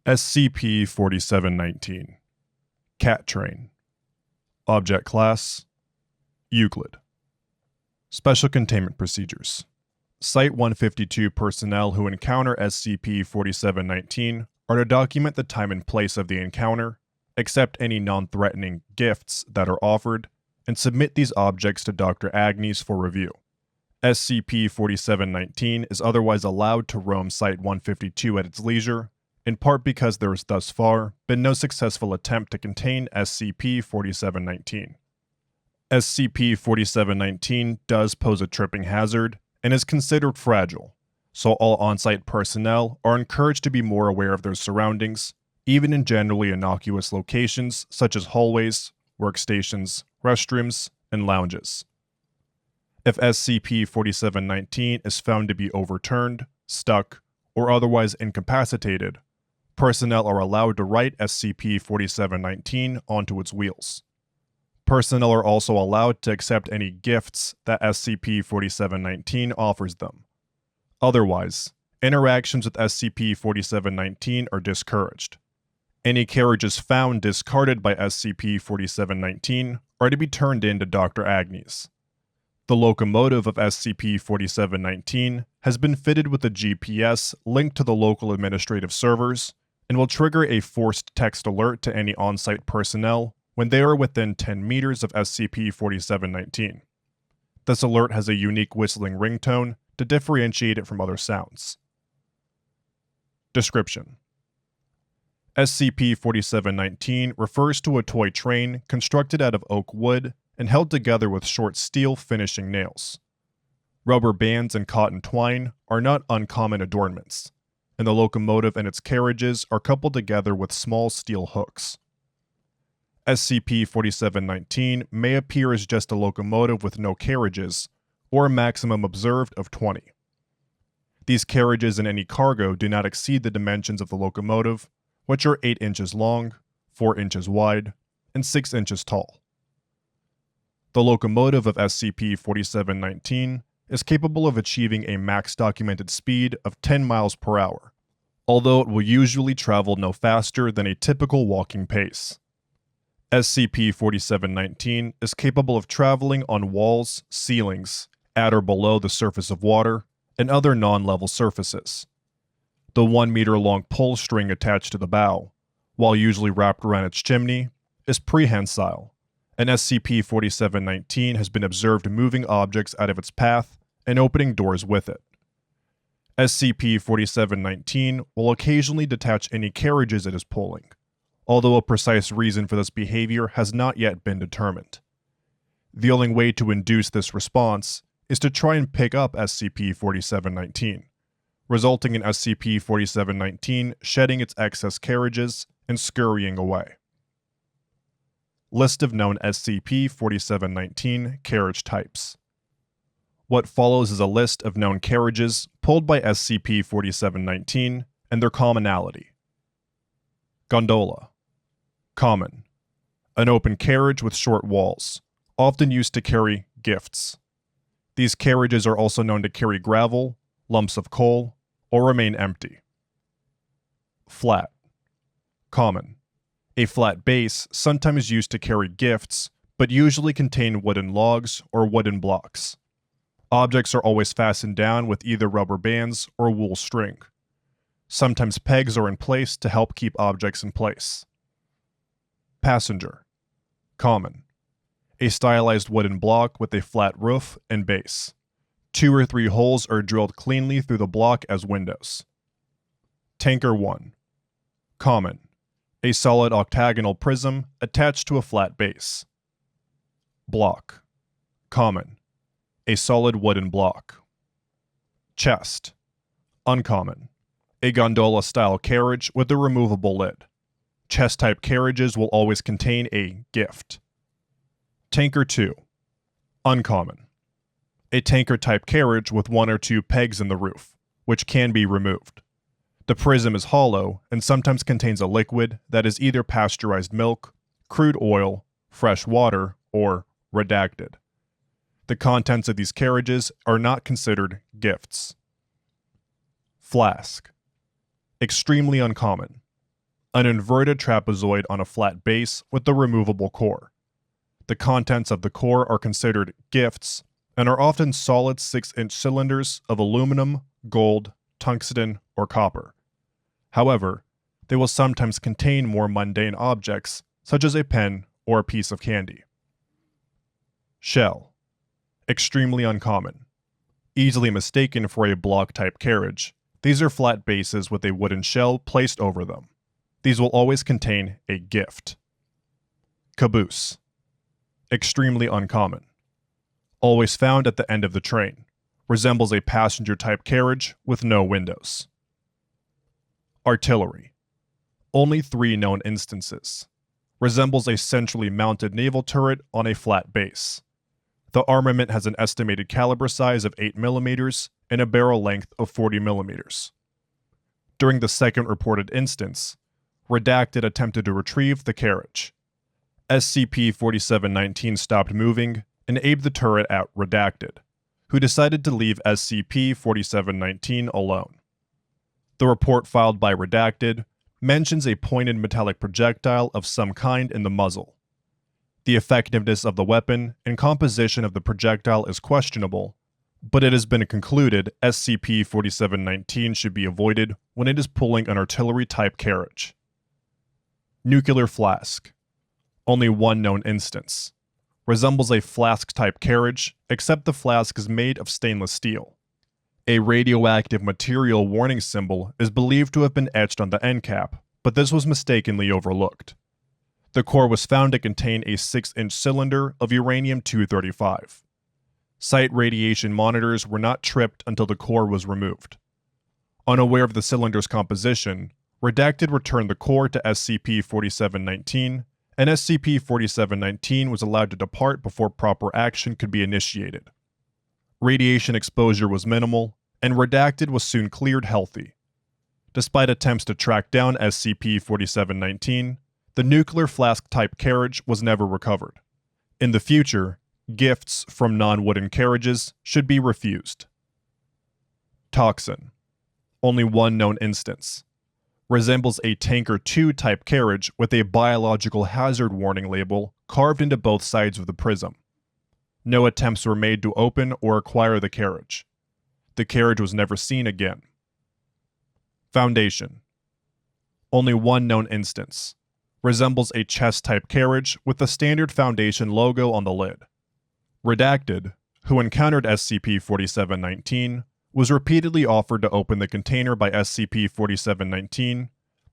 SCP-4719 Cat Train. Object Class Euclid. Special Containment Procedures. Site-152 personnel who encounter SCP-4719 are to document the time and place of the encounter, accept any non-threatening gifts that are offered, and submit these objects to Dr. Agnes for review. SCP-4719 is otherwise allowed to roam Site-152 at its leisure, in part because there has thus far been no successful attempt to contain SCP-4719. SCP-4719 does pose a tripping hazard and is considered fragile, so all on-site personnel are encouraged to be more aware of their surroundings, even in generally innocuous locations such as hallways, workstations, restrooms, and lounges. If SCP-4719 is found to be overturned, stuck, or otherwise incapacitated, personnel are allowed to write SCP-4719 onto its wheels. Personnel are also allowed to accept any gifts that SCP-4719 offers them. Otherwise, interactions with SCP-4719 are discouraged. Any carriages found discarded by SCP-4719 are to be turned in to Dr. Agnes. The locomotive of SCP-4719 has been fitted with a GPS linked to the local administrative servers and will trigger a forced text alert to any on-site personnel when they are within 10 meters of SCP-4719. This alert has a unique whistling ringtone to differentiate it from other sounds. Description: SCP-4719 refers to a toy train constructed out of oak wood and held together with short steel finishing nails. Rubber bands and cotton twine are not uncommon adornments, and the locomotive and its carriages are coupled together with small steel hooks. SCP-4719 may appear as just a locomotive with no carriages, or a maximum observed of 20. These carriages and any cargo do not exceed the dimensions of the locomotive, which are 8 inches long, 4 inches wide, and 6 inches tall. The locomotive of SCP-4719 is capable of achieving a max documented speed of 10 miles per hour, although it will usually travel no faster than a typical walking pace. SCP-4719 is capable of traveling on walls, ceilings, at or below the surface of water, and other non-level surfaces. The 1-meter-long pull string attached to the bow, while usually wrapped around its chimney, is prehensile, and SCP-4719 has been observed moving objects out of its path and opening doors with it. SCP-4719 will occasionally detach any carriages it is pulling, although a precise reason for this behavior has not yet been determined. The only way to induce this response is to try and pick up SCP-4719, resulting in SCP-4719 shedding its excess carriages and scurrying away. List of known SCP-4719 carriage types. What follows is a list of known carriages pulled by SCP-4719 and their commonality. Gondola. Common. An open carriage with short walls, often used to carry gifts. These carriages are also known to carry gravel, lumps of coal, or remain empty. Flat. Common. A flat base sometimes used to carry gifts, but usually contain wooden logs or wooden blocks. Objects are always fastened down with either rubber bands or wool string. Sometimes pegs are in place to help keep objects in place. Passenger. Common. A stylized wooden block with a flat roof and base. 2 or 3 holes are drilled cleanly through the block as windows. Tanker 1. Common. A solid octagonal prism attached to a flat base. Block. Common. A solid wooden block. Chest. Uncommon. A gondola-style carriage with a removable lid. Chest-type carriages will always contain a gift. Tanker 2. Uncommon. A tanker-type carriage with 1 or 2 pegs in the roof, which can be removed. The prism is hollow and sometimes contains a liquid that is either pasteurized milk, crude oil, fresh water, or redacted. The contents of these carriages are not considered gifts. Flask. Extremely uncommon. an inverted trapezoid on a flat base with a removable core. The contents of the core are considered gifts and are often solid 6-inch cylinders of aluminum, gold, tungsten, or copper. However, they will sometimes contain more mundane objects, such as a pen or a piece of candy. Shell. Extremely uncommon. Easily mistaken for a block-type carriage, these are flat bases with a wooden shell placed over them. These will always contain a gift. Caboose. Extremely uncommon. Always found at the end of the train. Resembles a passenger-type carriage with no windows. Artillery. Only 3 known instances. Resembles a centrally mounted naval turret on a flat base. The armament has an estimated caliber size of 8mm and a barrel length of 40mm. During the second reported instance, Redacted attempted to retrieve the carriage. SCP-4719 stopped moving and aimed the turret at Redacted, who decided to leave SCP-4719 alone. The report filed by Redacted mentions a pointed metallic projectile of some kind in the muzzle. The effectiveness of the weapon and composition of the projectile is questionable, but it has been concluded SCP-4719 should be avoided when it is pulling an artillery-type carriage. Nuclear flask. Only 1 known instance. Resembles a flask-type carriage, except the flask is made of stainless steel. A radioactive material warning symbol is believed to have been etched on the end cap, but this was mistakenly overlooked. The core was found to contain a 6-inch cylinder of uranium-235. Site radiation monitors were not tripped until the core was removed. Unaware of the cylinder's composition, Redacted returned the core to SCP-4719, and SCP-4719 was allowed to depart before proper action could be initiated. Radiation exposure was minimal, and Redacted was soon cleared healthy. Despite attempts to track down SCP-4719, the nuclear flask-type carriage was never recovered. In the future, gifts from non-wooden carriages should be refused. Toxin. Only 1 known instance. Resembles a Tanker 2 type carriage with a biological hazard warning label carved into both sides of the prism. No attempts were made to open or acquire the carriage. The carriage was never seen again. Foundation. Only 1 known instance. Resembles a chest-type carriage with the standard Foundation logo on the lid. Redacted, who encountered SCP-4719, was repeatedly offered to open the container by SCP-4719,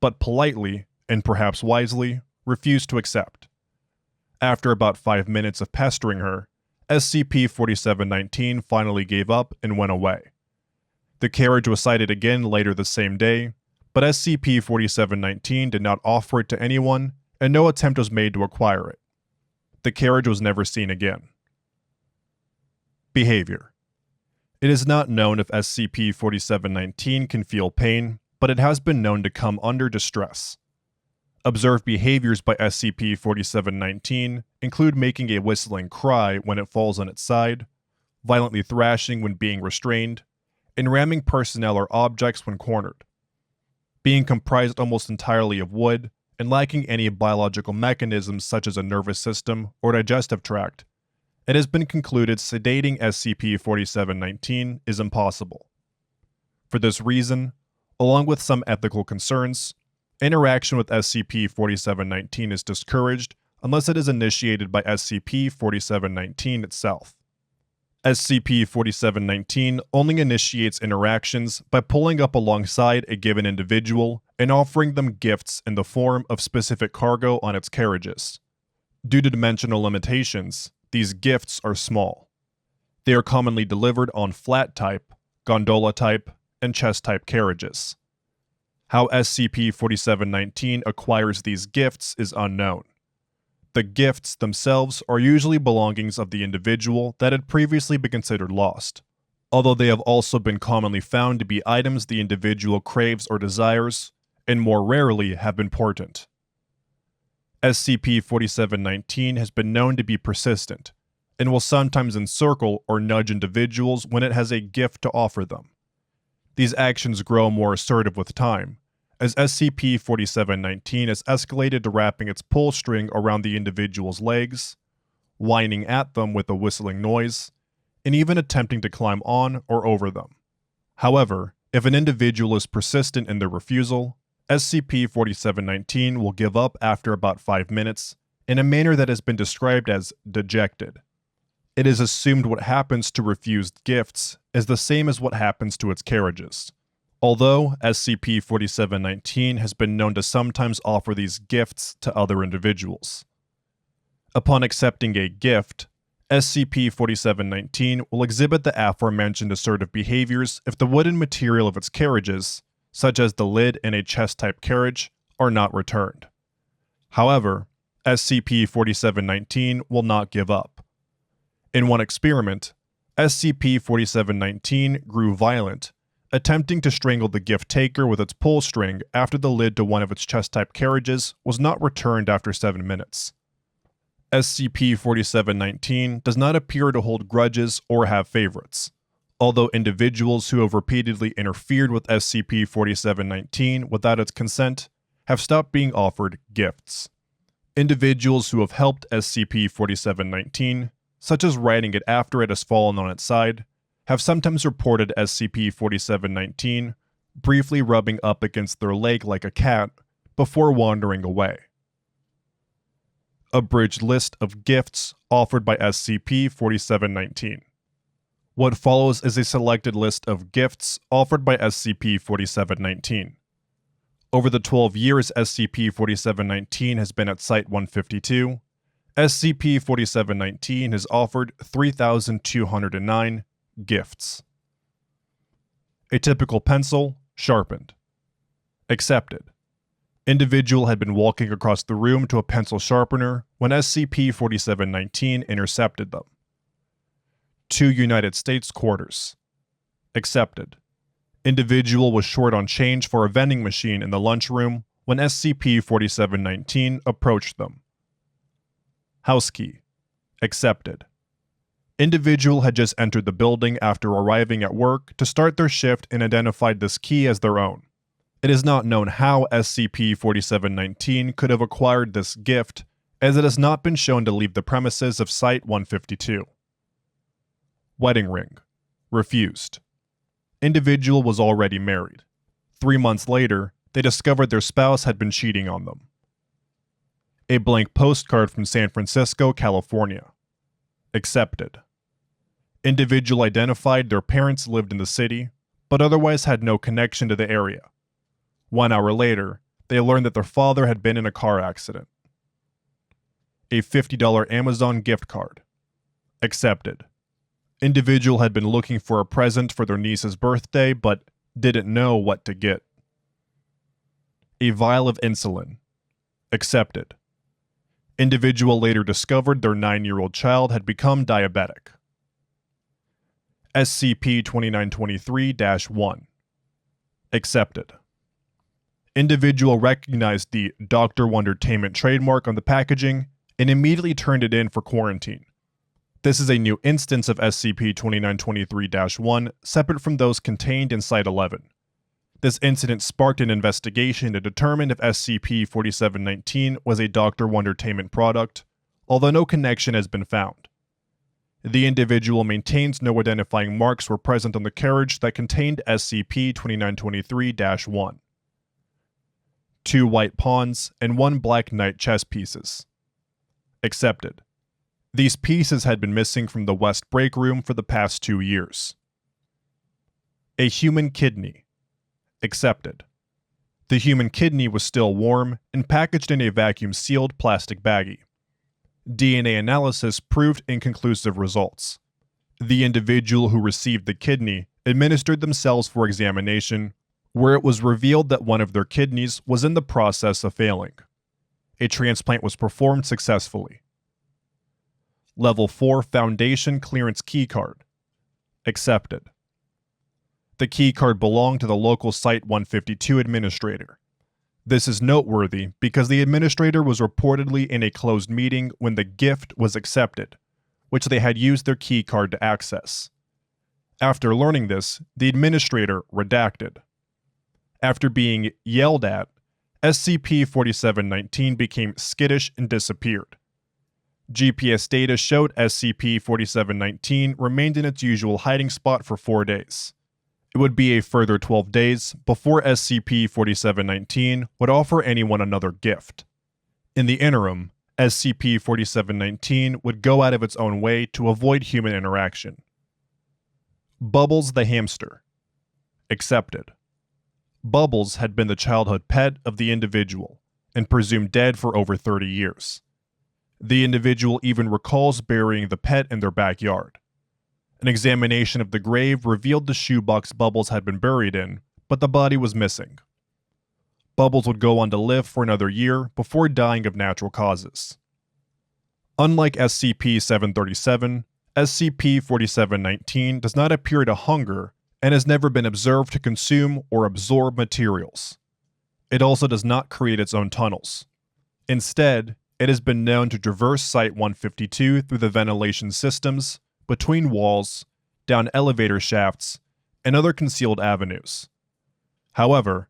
but politely, and perhaps wisely, refused to accept. After about 5 minutes of pestering her, SCP-4719 finally gave up and went away. The carriage was sighted again later the same day, but SCP-4719 did not offer it to anyone, and no attempt was made to acquire it. The carriage was never seen again. Behavior. It is not known if SCP-4719 can feel pain, but it has been known to come under distress. Observed behaviors by SCP-4719 include making a whistling cry when it falls on its side, violently thrashing when being restrained, and ramming personnel or objects when cornered. Being comprised almost entirely of wood and lacking any biological mechanisms such as a nervous system or digestive tract, it has been concluded sedating SCP-4719 is impossible. For this reason, along with some ethical concerns, interaction with SCP-4719 is discouraged unless it is initiated by SCP-4719 itself. SCP-4719 only initiates interactions by pulling up alongside a given individual and offering them gifts in the form of specific cargo on its carriages. Due to dimensional limitations, these gifts are small. They are commonly delivered on flat-type, gondola-type, and chest-type carriages. How SCP-4719 acquires these gifts is unknown. The gifts themselves are usually belongings of the individual that had previously been considered lost, although they have also been commonly found to be items the individual craves or desires, and more rarely have been portent. SCP-4719 has been known to be persistent, and will sometimes encircle or nudge individuals when it has a gift to offer them. These actions grow more assertive with time, as SCP-4719 has escalated to wrapping its pull string around the individual's legs, whining at them with a whistling noise, and even attempting to climb on or over them. However, if an individual is persistent in their refusal, SCP-4719 will give up after about 5 minutes in a manner that has been described as dejected. It is assumed what happens to refused gifts is the same as what happens to its carriages, although SCP-4719 has been known to sometimes offer these gifts to other individuals. Upon accepting a gift, SCP-4719 will exhibit the aforementioned assertive behaviors if the wooden material of its carriages, such as the lid in a chest-type carriage, are not returned. However, SCP-4719 will not give up. In one experiment, SCP-4719 grew violent, attempting to strangle the gift taker with its pull string after the lid to one of its chest-type carriages was not returned after 7 minutes. SCP-4719 does not appear to hold grudges or have favorites, although individuals who have repeatedly interfered with SCP-4719 without its consent have stopped being offered gifts. Individuals who have helped SCP-4719, such as riding it after it has fallen on its side, have sometimes reported SCP-4719 briefly rubbing up against their leg like a cat before wandering away. Abridged list of gifts offered by SCP-4719. What follows is a selected list of gifts offered by SCP-4719. Over the 12 years SCP-4719 has been at Site-152, SCP-4719 has offered 3,209 gifts. A typical pencil, sharpened. Accepted. Individual had been walking across the room to a pencil sharpener when SCP-4719 intercepted them. 2 United States quarters. Accepted. Individual was short on change for a vending machine in the lunchroom when SCP-4719 approached them. House key. Accepted. Individual had just entered the building after arriving at work to start their shift and identified this key as their own. It is not known how SCP-4719 could have acquired this gift, as it has not been shown to leave the premises of Site-152. Wedding ring. Refused. Individual was already married. 3 months later, they discovered their spouse had been cheating on them. A blank postcard from San Francisco, California. Accepted. Individual identified their parents lived in the city, but otherwise had no connection to the area. 1 hour later, they learned that their father had been in a car accident. A $50 Amazon gift card. Accepted. Individual had been looking for a present for their niece's birthday, but didn't know what to get. A vial of insulin. Accepted. Individual later discovered their 9-year-old child had become diabetic. SCP-2923-1. Accepted. Individual recognized the Dr. Wondertainment trademark on the packaging and immediately turned it in for quarantine. This is a new instance of SCP-2923-1 separate from those contained in Site-11. This incident sparked an investigation to determine if SCP-4719 was a Dr. Wondertainment product, although no connection has been found. The individual maintains no identifying marks were present on the carriage that contained SCP-2923-1. 2 white pawns and 1 black knight chess pieces. Accepted. These pieces had been missing from the West break room for the past 2 years. A human kidney. Accepted. The human kidney was still warm and packaged in a vacuum-sealed plastic baggie. DNA analysis proved inconclusive results. The individual who received the kidney administered themselves for examination, where it was revealed that one of their kidneys was in the process of failing. A transplant was performed successfully. Level 4 Foundation Clearance Keycard. Accepted. The keycard belonged to the local Site-152 administrator. This is noteworthy because the administrator was reportedly in a closed meeting when the gift was accepted, which they had used their keycard to access. After learning this, the administrator redacted. After being yelled at, SCP-4719 became skittish and disappeared. GPS data showed SCP-4719 remained in its usual hiding spot for 4 days. It would be a further 12 days before SCP-4719 would offer anyone another gift. In the interim, SCP-4719 would go out of its own way to avoid human interaction. Bubbles the hamster. Accepted. Bubbles had been the childhood pet of the individual, and presumed dead for over 30 years. The individual even recalls burying the pet in their backyard. An examination of the grave revealed the shoebox Bubbles had been buried in, but the body was missing. Bubbles would go on to live for another year before dying of natural causes. Unlike SCP-737, SCP-4719 does not appear to hunger and has never been observed to consume or absorb materials. It also does not create its own tunnels. Instead, it has been known to traverse Site-152 through the ventilation systems, between walls, down elevator shafts, and other concealed avenues. However,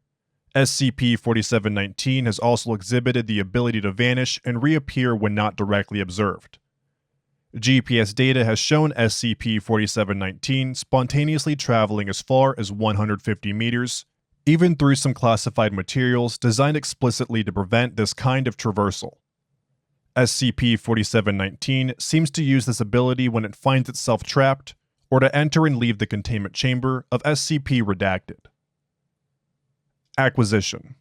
SCP-4719 has also exhibited the ability to vanish and reappear when not directly observed. GPS data has shown SCP-4719 spontaneously traveling as far as 150 meters, even through some classified materials designed explicitly to prevent this kind of traversal. SCP-4719 seems to use this ability when it finds itself trapped, or to enter and leave the containment chamber of SCP-Redacted. Acquisition.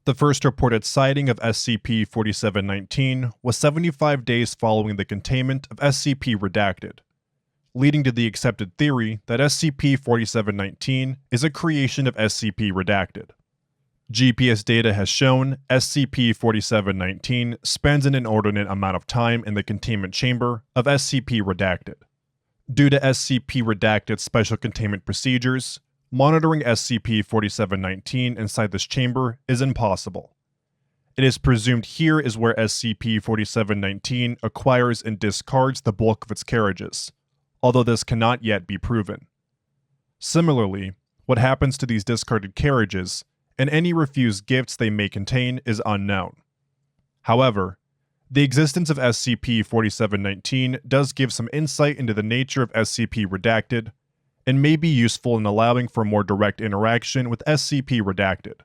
The first reported sighting of SCP-4719 was 75 days following the containment of SCP-Redacted, leading to the accepted theory that SCP-4719 is a creation of SCP-Redacted. GPS data has shown SCP-4719 spends an inordinate amount of time in the containment chamber of SCP-Redacted. Due to SCP-Redacted's special containment procedures, monitoring SCP-4719 inside this chamber is impossible. It is presumed here is where SCP-4719 acquires and discards the bulk of its carriages, although this cannot yet be proven. Similarly, what happens to these discarded carriages and any refused gifts they may contain is unknown. However, the existence of SCP-4719 does give some insight into the nature of SCP-Redacted, and may be useful in allowing for more direct interaction with SCP-Redacted.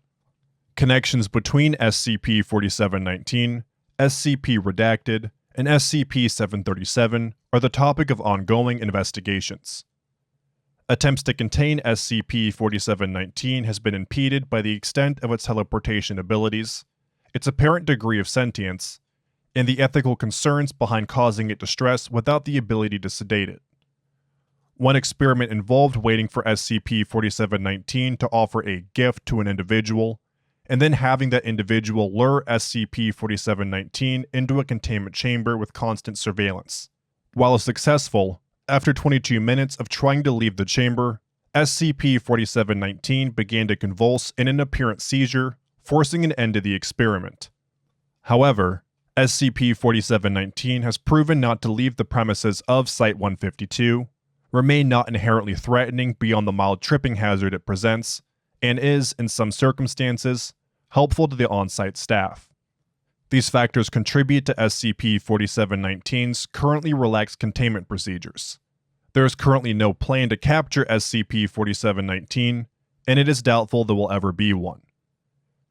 Connections between SCP-4719, SCP-Redacted, and SCP-737 are the topic of ongoing investigations. Attempts to contain SCP-4719 has been impeded by the extent of its teleportation abilities, its apparent degree of sentience, and the ethical concerns behind causing it distress without the ability to sedate it. One experiment involved waiting for SCP-4719 to offer a gift to an individual, and then having that individual lure SCP-4719 into a containment chamber with constant surveillance. While successful, after 22 minutes of trying to leave the chamber, SCP-4719 began to convulse in an apparent seizure, forcing an end to the experiment. However, SCP-4719 has proven not to leave the premises of Site-152, remain not inherently threatening beyond the mild tripping hazard it presents, and is, in some circumstances, helpful to the on-site staff. These factors contribute to SCP-4719's currently relaxed containment procedures. There is currently no plan to capture SCP-4719, and it is doubtful there will ever be one.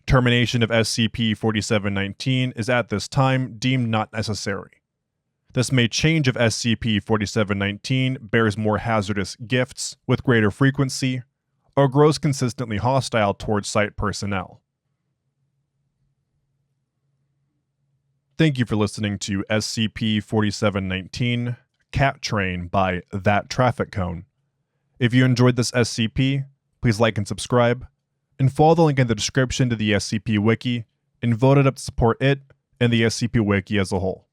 Termination of SCP-4719 is at this time deemed not necessary. This may change if SCP-4719 bears more hazardous gifts with greater frequency, or grows consistently hostile towards site personnel. Thank you for listening to SCP-4719, Cat Train by That Traffic Cone. If you enjoyed this SCP, please like and subscribe, and follow the link in the description to the SCP Wiki, and vote it up to support it and the SCP Wiki as a whole.